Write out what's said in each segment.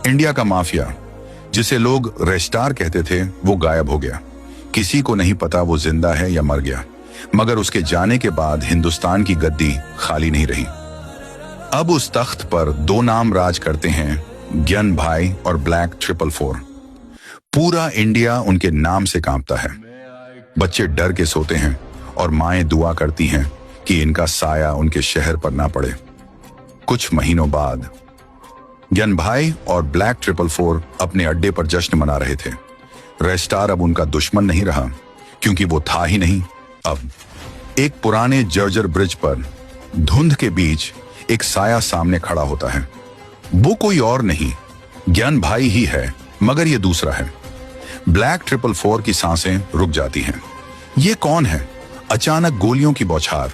India का mafia, जिसे लोग रेस्टार कहते थे, वो गायब हो गया। किसी को नहीं पता वो जिंदा है या मर गया, मगर उसके जाने के बाद हिंदुस्तान की गद्दी खाली नहीं रही। अब उस तख्त पर दो नाम राज करते हैं, ग्यान भाई और ब्लैक 444। पूरा इंडिया उनके नाम से कांपता है। बच्चे डर के सोते हैं और माएं दुआ करती हैं कि इनका साया उनके शहर पर ना पड़े। कुछ महीनों बाद ग्यान भाई और ब्लैक 444 अपने अड्डे पर जश्न मना रहे थे। रेस्टार अब उनका दुश्मन नहीं रहा, क्योंकि वो था ही नहीं। अब एक पुराने जर्जर ब्रिज पर धुंध के बीच एक साया सामने खड़ा होता है। वो कोई और नहीं, ग्यान भाई ही है, मगर ये दूसरा है। ब्लैक 444 की सांसें रुक जाती हैं। ये कौन है? अचानक गोलियों की बौछार,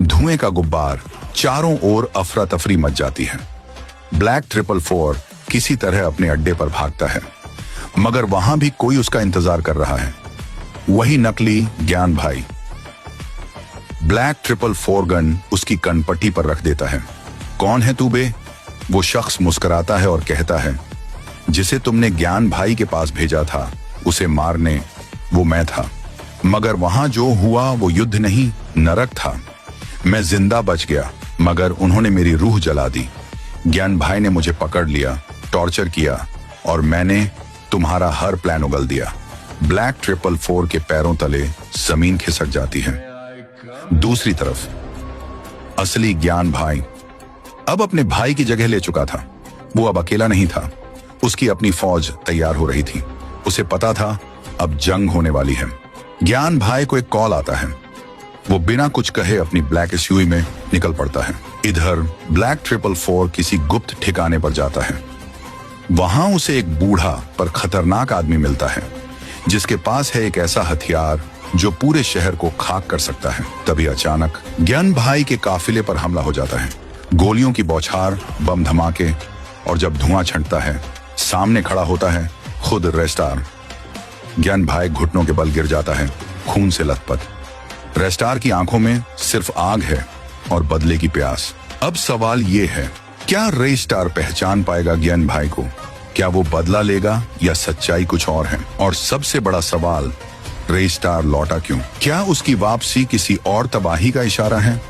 धुएं का गुब्बार, चारों ओर अफरा तफरी मच जाती है। ब्लैक 444 किसी तरह अपने अड्डे पर भागता है, मगर वहां भी कोई उसका इंतजार कर रहा है। वही नकली ग्यान भाई। ब्लैक 444 गन उसकी कनपट्टी पर रख देता है। कौन है तू बे? वो शख्स मुस्कुराता है और कहता है, जिसे तुमने ग्यान भाई के पास भेजा था उसे मारने, वो मैं था। मगर वहां जो हुआ वो युद्ध नहीं, नरक था। मैं जिंदा बच गया, मगर उन्होंने मेरी रूह जला दी। ग्यान भाई ने मुझे पकड़ लिया, टॉर्चर किया, और मैंने तुम्हारा हर प्लान उगल दिया। ब्लैक 444 के पैरों तले जमीन खिसक जाती है। दूसरी तरफ असली ज्ञान भाई अब अपने भाई की जगह ले चुका था। वो अब अकेला नहीं था, उसकी अपनी फौज तैयार हो रही थी। उसे पता था अब जंग होने वाली है। ज्ञान भाई को एक कॉल आता है। वो बिना कुछ कहे अपनी ब्लैक एसयूवी में निकल पड़ता है। इधर ब्लैक 444 किसी गुप्त ठिकाने पर जाता है। वहां उसे एक बूढ़ा पर खतरनाक आदमी मिलता है, जिसके पास है एक ऐसा हथियार जो पूरे शहर को खाक कर सकता है। तभी अचानक ज्ञान भाई के काफिले पर हमला हो जाता है। गोलियों की बौछार, बम धमाके, और जब धुआं छंटता है, सामने खड़ा होता है खुद रेस्टार। ज्ञान भाई घुटनों के बल गिर जाता है, खून से लथपथ। रेस्टार की आंखों में सिर्फ आग है और बदले की प्यास। अब सवाल ये है, क्या रेस्टार पहचान पाएगा ज्ञान भाई को? क्या वो बदला लेगा या सच्चाई कुछ और है? और सबसे बड़ा सवाल, रेस्टार लौटा क्यों? क्या उसकी वापसी किसी और तबाही का इशारा है?